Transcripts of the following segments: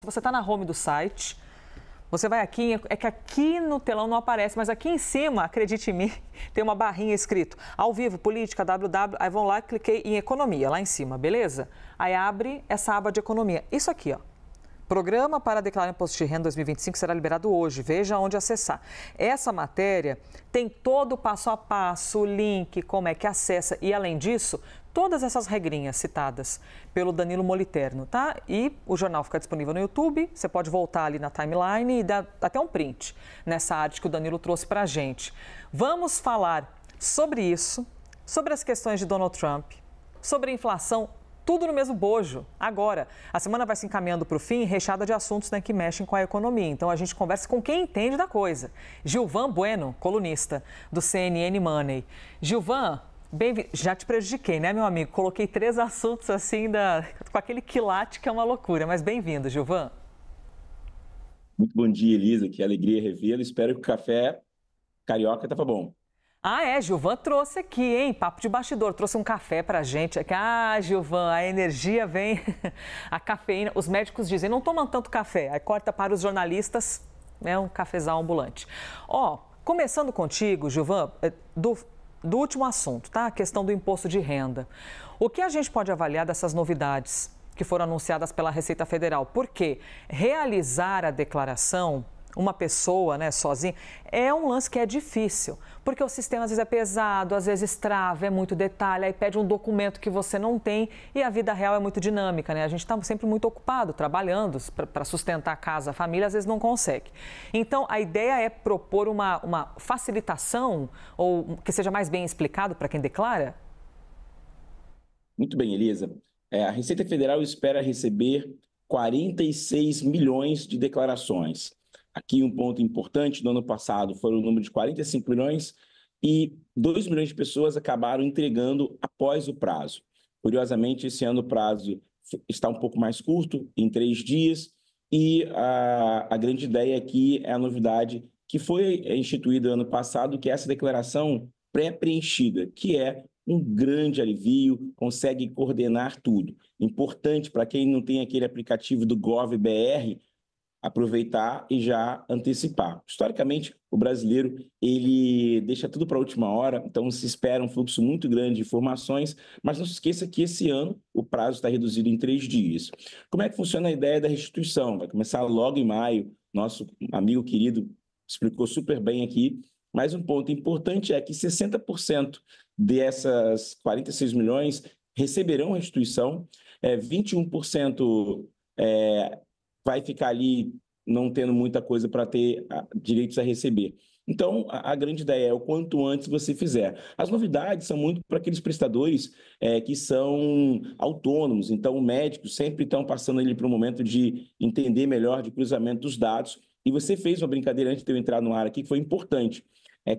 você está na home do site, você vai aqui, é que aqui no telão não aparece, mas aqui em cima, acredite em mim, tem uma barrinha escrito ao vivo, política, www, aí vão lá, cliquei em economia, lá em cima, beleza? Aí abre essa aba de economia, isso aqui, ó. Programa para declarar imposto de renda 2025 será liberado hoje, veja onde acessar. Essa matéria tem todo o passo a passo, o link, como é que acessa e, além disso, todas essas regrinhas citadas pelo Danilo Moliterno, tá? E o jornal fica disponível no YouTube, você pode voltar ali na timeline e dar até um print nessa arte que o Danilo trouxe para a gente. Vamos falar sobre isso, sobre as questões de Donald Trump, sobre a inflação, tudo no mesmo bojo. Agora, a semana vai se encaminhando para o fim, recheada de assuntos, né, que mexem com a economia. Então, a gente conversa com quem entende da coisa. Gilvan Bueno, colunista do CNN Money. Gilvan, bem-vindo. Já te prejudiquei, né, meu amigo? Coloquei 3 assuntos assim, com aquele quilate que é uma loucura. Mas bem-vindo, Gilvan. Muito bom dia, Elisa. Que alegria revê-lo. Espero que o café carioca estava bom. Ah, é, Gilvan trouxe aqui, hein? Papo de bastidor, trouxe um café pra gente. Ah, Gilvan, a energia vem, a cafeína. Os médicos dizem, não tomam tanto café. Aí corta para os jornalistas, é um cafezal ambulante. Ó, começando contigo, Gilvan, do último assunto, tá? A questão do imposto de renda. O que a gente pode avaliar dessas novidades que foram anunciadas pela Receita Federal? Porque realizar a declaração, uma pessoa, né, sozinha, é um lance que é difícil, porque o sistema às vezes é pesado, às vezes trava, é muito detalhe, aí pede um documento que você não tem e a vida real é muito dinâmica, né? A gente está sempre muito ocupado, trabalhando para sustentar a casa, a família, às vezes não consegue. Então, a ideia é propor uma facilitação ou que seja mais bem explicado para quem declara? Muito bem, Elisa. A Receita Federal espera receber 46 milhões de declarações. Aqui um ponto importante, no ano passado foram o número de 45 milhões e 2 milhões de pessoas acabaram entregando após o prazo. Curiosamente, esse ano o prazo está um pouco mais curto, em 3 dias, e a grande ideia aqui é a novidade que foi instituída ano passado, que é essa declaração pré-preenchida, que é um grande alivio, consegue coordenar tudo. Importante para quem não tem aquele aplicativo do GovBR, aproveitar e já antecipar. Historicamente, o brasileiro ele deixa tudo para a última hora, então se espera um fluxo muito grande de informações, mas não se esqueça que esse ano o prazo está reduzido em 3 dias. Como é que funciona a ideia da restituição? Vai começar logo em maio, nosso amigo querido explicou super bem aqui, mas um ponto importante é que 60% dessas 46 milhões receberão restituição, 21% vai ficar ali não tendo muita coisa para ter direitos a receber. Então, a grande ideia é o quanto antes você fizer. As novidades são muito para aqueles prestadores que são autônomos, então médicos sempre estão passando ali para um momento de entender melhor de cruzamento dos dados. E você fez uma brincadeira antes de eu entrar no ar aqui, que foi importante.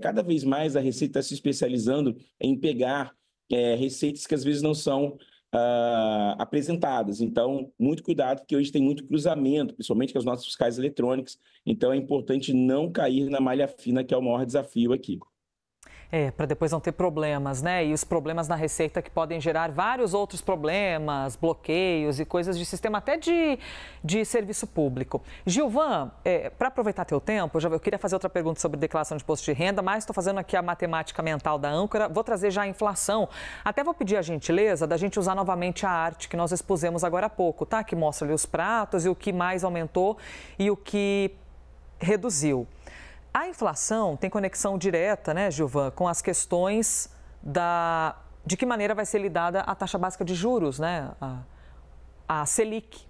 Cada vez mais a Receita está se especializando em pegar receitas que às vezes não são apresentadas. Então, muito cuidado, porque hoje tem muito cruzamento, principalmente com as nossas fiscais eletrônicas. Então, é importante não cair na malha fina, que é o maior desafio aqui. Para depois não ter problemas, né? E os problemas na Receita que podem gerar vários outros problemas, bloqueios e coisas de sistema até de serviço público. Gilvan, para aproveitar teu tempo, eu queria fazer outra pergunta sobre declaração de imposto de renda, mas estou fazendo aqui a matemática mental da âncora, vou trazer já a inflação. Até vou pedir a gentileza da gente usar novamente a arte que nós expusemos agora há pouco, tá? Que mostra ali os pratos e o que mais aumentou e o que reduziu. A inflação tem conexão direta, né, Gilvan, com as questões de que maneira vai ser lidada a taxa básica de juros, né, a Selic.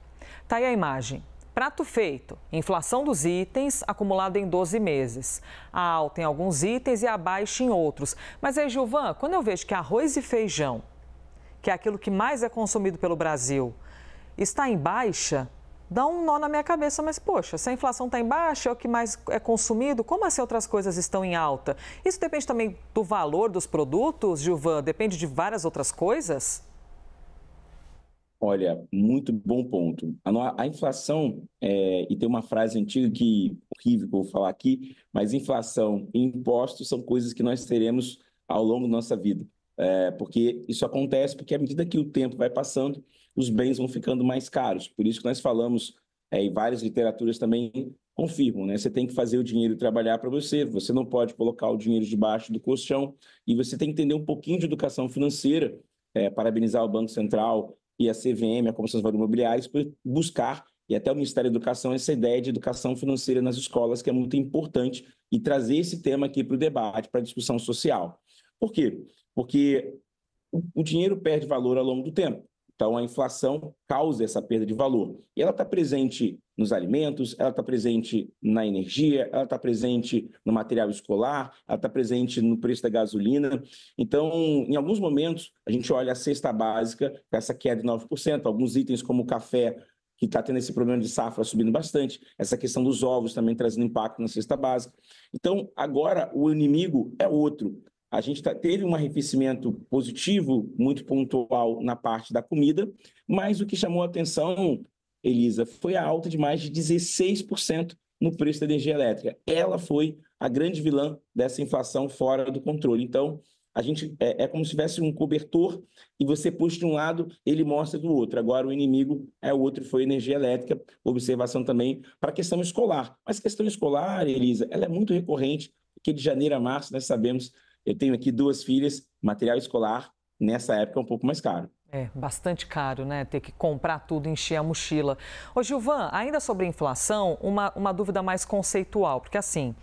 Tá aí a imagem. Prato feito, inflação dos itens acumulada em 12 meses. A alta em alguns itens e a baixa em outros. Mas aí, Gilvan, quando eu vejo que arroz e feijão, que é aquilo que mais é consumido pelo Brasil, está em baixa, dá um nó na minha cabeça, mas poxa, se a inflação está em baixa, é o que mais é consumido, como assim outras coisas estão em alta? Isso depende também do valor dos produtos, Gilvan? Depende de várias outras coisas? Olha, muito bom ponto. A inflação, e tem uma frase antiga que horrível que eu vou falar aqui, mas inflação e impostos são coisas que nós teremos ao longo da nossa vida. Porque isso acontece porque à medida que o tempo vai passando, os bens vão ficando mais caros. Por isso que nós falamos e várias literaturas também confirmam, né? Você tem que fazer o dinheiro trabalhar para você, você não pode colocar o dinheiro debaixo do colchão, e você tem que entender um pouquinho de educação financeira, parabenizar o Banco Central e a CVM, a Comissão de Valores Imobiliários, por buscar, e até o Ministério da Educação, essa ideia de educação financeira nas escolas, que é muito importante, e trazer esse tema aqui para o debate, para a discussão social. Por quê? Porque o dinheiro perde valor ao longo do tempo. Então, a inflação causa essa perda de valor. E ela está presente nos alimentos, ela está presente na energia, ela está presente no material escolar, ela está presente no preço da gasolina. Então, em alguns momentos, a gente olha a cesta básica, com essa queda de 9%, alguns itens como o café, que está tendo esse problema de safra subindo bastante, essa questão dos ovos também trazendo impacto na cesta básica. Então, agora, o inimigo é outro. A gente teve um arrefecimento positivo, muito pontual na parte da comida, mas o que chamou a atenção, Elisa, foi a alta de mais de 16% no preço da energia elétrica. Ela foi a grande vilã dessa inflação fora do controle. Então, a gente é como se tivesse um cobertor e você puxa de um lado, ele mostra do outro. Agora, o inimigo é o outro, foi a energia elétrica. Observação também para a questão escolar. Mas a questão escolar, Elisa, ela é muito recorrente, porque de janeiro a março nós sabemos. Eu tenho aqui 2 filhas, material escolar, nessa época é um pouco mais caro. É, bastante caro, né? Ter que comprar tudo, encher a mochila. Ô, Gilvan, ainda sobre inflação, uma dúvida mais conceitual, porque assim,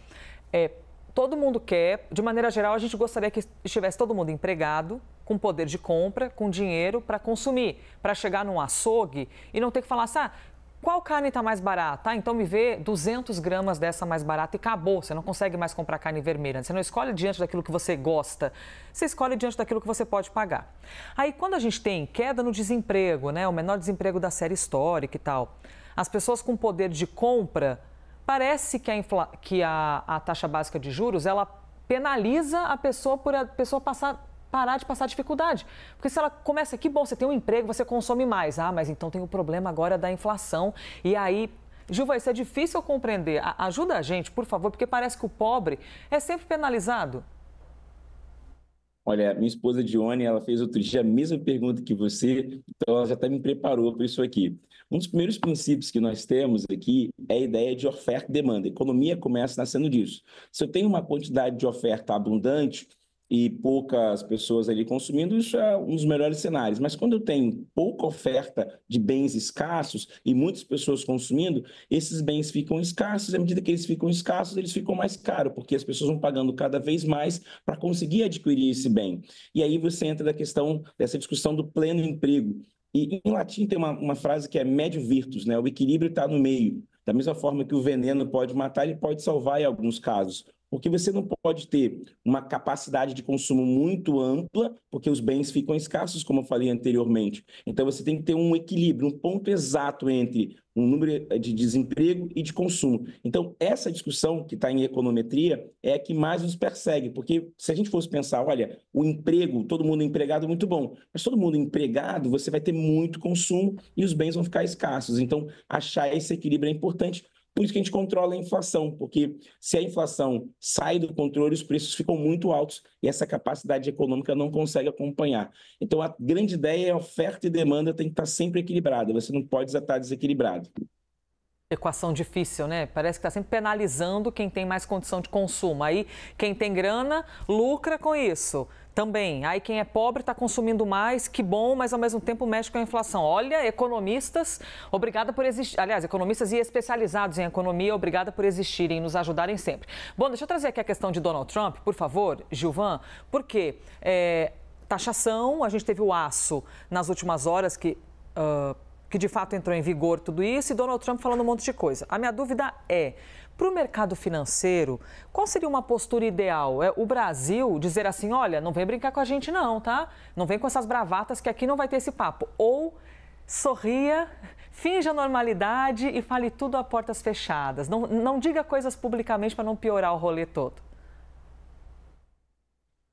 todo mundo quer, de maneira geral, a gente gostaria que estivesse todo mundo empregado, com poder de compra, com dinheiro para consumir, para chegar num açougue e não ter que falar assim, qual carne está mais barata? Então me vê 200 gramas dessa mais barata e acabou. Você não consegue mais comprar carne vermelha. Você não escolhe diante daquilo que você gosta. Você escolhe diante daquilo que você pode pagar. Aí quando a gente tem queda no desemprego, né, o menor desemprego da série histórica e tal, as pessoas com poder de compra, parece que a taxa básica de juros, ela penaliza a pessoa por a pessoa parar de passar dificuldade. Porque se ela começa, que bom, você tem um emprego, você consome mais. Mas então tem o problema agora da inflação. E aí, Gilva, isso é difícil compreender. Ajuda a gente, por favor, porque parece que o pobre é sempre penalizado. Olha, minha esposa Dione, ela fez outro dia a mesma pergunta que você, então ela já até me preparou para isso aqui. Um dos primeiros princípios que nós temos aqui é a ideia de oferta e demanda. A economia começa nascendo disso. Se eu tenho uma quantidade de oferta abundante, e poucas pessoas ali consumindo, isso é um dos melhores cenários. Mas quando eu tenho pouca oferta de bens escassos e muitas pessoas consumindo, esses bens ficam escassos, e à medida que eles ficam escassos, eles ficam mais caros, porque as pessoas vão pagando cada vez mais para conseguir adquirir esse bem. E aí você entra na questão dessa discussão do pleno emprego. E em latim tem uma frase que é médio virtus, né? O equilíbrio está no meio. Da mesma forma que o veneno pode matar, ele pode salvar em alguns casos. Porque você não pode ter uma capacidade de consumo muito ampla, porque os bens ficam escassos, como eu falei anteriormente. Então, você tem que ter um equilíbrio, um ponto exato entre um número de desemprego e de consumo. Então, essa discussão que está em econometria é a que mais nos persegue, porque se a gente fosse pensar, olha, o emprego, todo mundo empregado é muito bom, mas todo mundo empregado, você vai ter muito consumo e os bens vão ficar escassos. Então, achar esse equilíbrio é importante. Por isso que a gente controla a inflação, porque se a inflação sai do controle, os preços ficam muito altos e essa capacidade econômica não consegue acompanhar. Então, a grande ideia é a oferta e demanda tem que estar sempre equilibrada, você não pode estar desequilibrado. Equação difícil, né? Parece que está sempre penalizando quem tem mais condição de consumo. Aí, quem tem grana, lucra com isso também. Aí, quem é pobre está consumindo mais, que bom, mas ao mesmo tempo mexe com a inflação. Olha, economistas, obrigada por existir. Aliás, economistas e especializados em economia, obrigada por existirem e nos ajudarem sempre. Bom, deixa eu trazer aqui a questão de Donald Trump, por favor, Gilvan, porque taxação, a gente teve o aço nas últimas horas que de fato entrou em vigor tudo isso, e Donald Trump falando um monte de coisa. A minha dúvida é, para o mercado financeiro, qual seria uma postura ideal? É o Brasil dizer assim, olha, não vem brincar com a gente não, tá? Não vem com essas bravatas que aqui não vai ter esse papo. Ou sorria, finja a normalidade e fale tudo a portas fechadas. Não diga coisas publicamente para não piorar o rolê todo.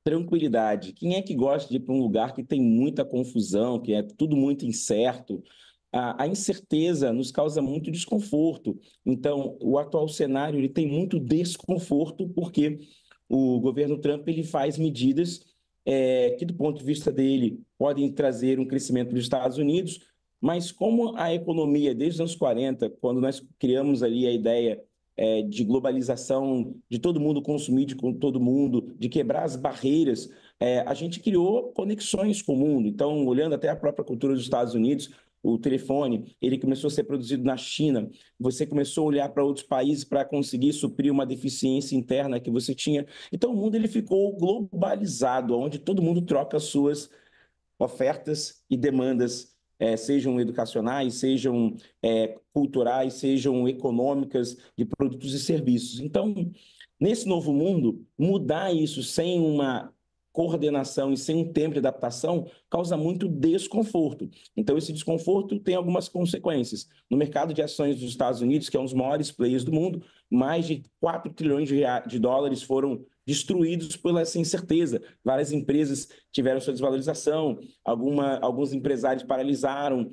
Tranquilidade. Quem é que gosta de ir para um lugar que tem muita confusão, que é tudo muito incerto? A incerteza nos causa muito desconforto. Então, o atual cenário ele tem muito desconforto porque o governo Trump ele faz medidas que, do ponto de vista dele, podem trazer um crescimento dos Estados Unidos, Mas como a economia, desde os anos 40, quando nós criamos ali a ideia de globalização, de todo mundo consumir com todo mundo, de quebrar as barreiras, a gente criou conexões com o mundo. Então, olhando até a própria cultura dos Estados Unidos, o telefone, ele começou a ser produzido na China, você começou a olhar para outros países para conseguir suprir uma deficiência interna que você tinha. Então, o mundo ele ficou globalizado, onde todo mundo troca suas ofertas e demandas, sejam educacionais, sejam culturais, sejam econômicas, de produtos e serviços. Então, nesse novo mundo, mudar isso sem uma coordenação e sem um tempo de adaptação causa muito desconforto. Então, esse desconforto tem algumas consequências. No mercado de ações dos Estados Unidos, que é um dos maiores players do mundo, mais de 4 trilhões de dólares foram destruídos por essa incerteza. Várias empresas tiveram sua desvalorização, alguns empresários paralisaram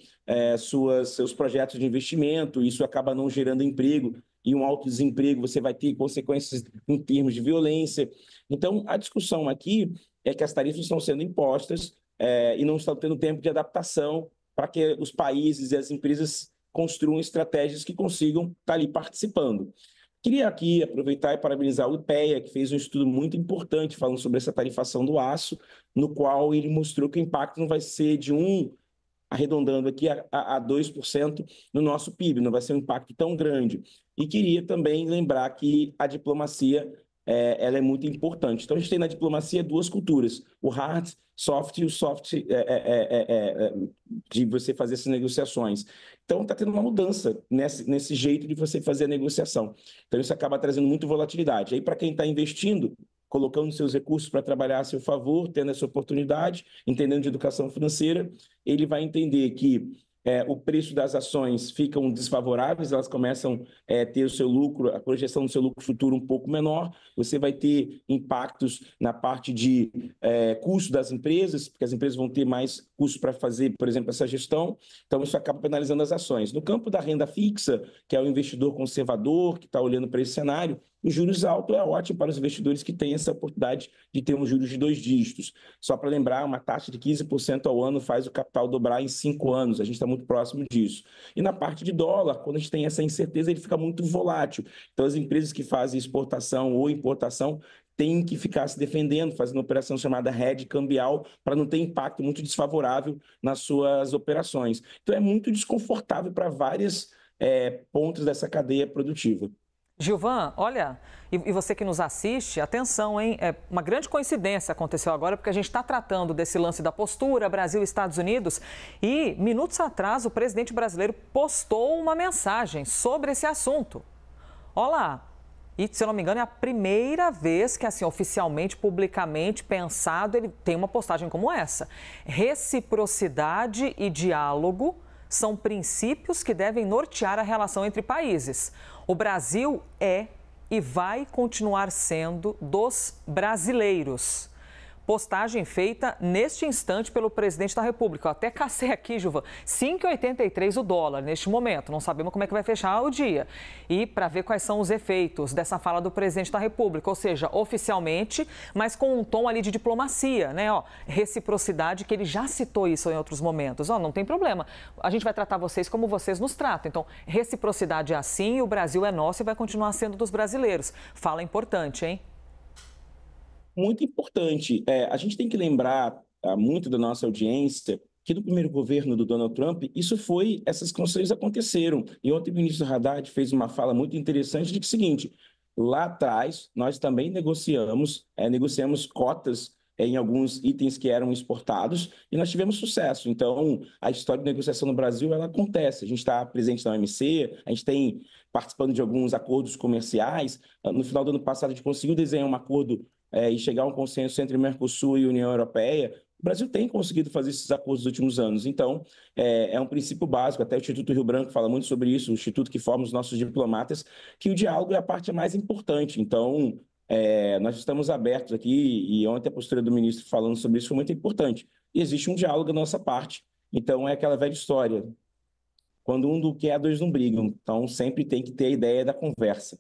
seus projetos de investimento, isso acaba não gerando emprego, e um alto desemprego você vai ter consequências em termos de violência. Então, a discussão aqui é que as tarifas estão sendo impostas e não estão tendo tempo de adaptação para que os países e as empresas construam estratégias que consigam estar ali participando. Queria aqui aproveitar e parabenizar o IPEA, que fez um estudo muito importante falando sobre essa tarifação do aço, no qual ele mostrou que o impacto não vai ser de arredondando aqui, a 2% no nosso PIB, não vai ser um impacto tão grande. E queria também lembrar que a diplomacia ela é muito importante. Então, a gente tem na diplomacia duas culturas, o hard, soft e o soft de você fazer essas negociações. Então, está tendo uma mudança nesse jeito de você fazer a negociação. Então, isso acaba trazendo muito volatilidade. Aí, para quem está investindo, colocando seus recursos para trabalhar a seu favor, tendo essa oportunidade, entendendo de educação financeira, ele vai entender que o preço das ações ficam desfavoráveis, elas começam a ter o seu lucro, a projeção do seu lucro futuro um pouco menor, você vai ter impactos na parte de custo das empresas, porque as empresas vão ter mais custos para fazer, por exemplo, essa gestão, então isso acaba penalizando as ações. No campo da renda fixa, que é o investidor conservador, que está olhando para esse cenário, os juros altos é ótimo para os investidores que têm essa oportunidade de ter um juros de 2 dígitos. Só para lembrar, uma taxa de 15% ao ano faz o capital dobrar em 5 anos. A gente está muito próximo disso. E na parte de dólar, quando a gente tem essa incerteza, ele fica muito volátil. Então, as empresas que fazem exportação ou importação têm que ficar se defendendo, fazendo uma operação chamada hedge cambial, para não ter impacto muito desfavorável nas suas operações. Então, é muito desconfortável para vários pontos dessa cadeia produtiva. Gilvan, olha, e você que nos assiste, atenção, hein? Uma grande coincidência aconteceu agora, porque a gente está tratando desse lance da postura Brasil e Estados Unidos e, minutos atrás, o presidente brasileiro postou uma mensagem sobre esse assunto. Olha lá, e se eu não me engano é a primeira vez que, assim, oficialmente, publicamente pensado, ele tem uma postagem como essa. Reciprocidade e diálogo são princípios que devem nortear a relação entre países. O Brasil é e vai continuar sendo dos brasileiros. Postagem feita neste instante pelo presidente da República. Eu até cacei aqui, Gilvan, 5,83 o dólar neste momento. Não sabemos como é que vai fechar o dia. E para ver quais são os efeitos dessa fala do presidente da República. Ou seja, oficialmente, mas com um tom ali de diplomacia, né? Reciprocidade, que ele já citou isso em outros momentos. Não tem problema. A gente vai tratar vocês como vocês nos tratam. Então, reciprocidade é assim, o Brasil é nosso e vai continuar sendo dos brasileiros. Fala importante, hein? Muito importante. A gente tem que lembrar muito da nossa audiência que no primeiro governo do Donald Trump, essas concessões aconteceram. E ontem o ministro Haddad fez uma fala muito interessante de que é o seguinte, lá atrás nós também negociamos cotas em alguns itens que eram exportados e nós tivemos sucesso. Então, a história de negociação no Brasil, ela acontece. A gente está presente na OMC, a gente tem participando de alguns acordos comerciais. No final do ano passado, a gente conseguiu desenhar um acordo e chegar a um consenso entre Mercosul e União Europeia. O Brasil tem conseguido fazer esses acordos nos últimos anos. Então, é um princípio básico, até o Instituto Rio Branco fala muito sobre isso, o instituto que forma os nossos diplomatas, que o diálogo é a parte mais importante. Então, nós estamos abertos aqui, e ontem a postura do ministro falando sobre isso foi muito importante. E existe um diálogo da nossa parte. Então, é aquela velha história. Quando um não quer, dois não brigam. Então, sempre tem que ter a ideia da conversa.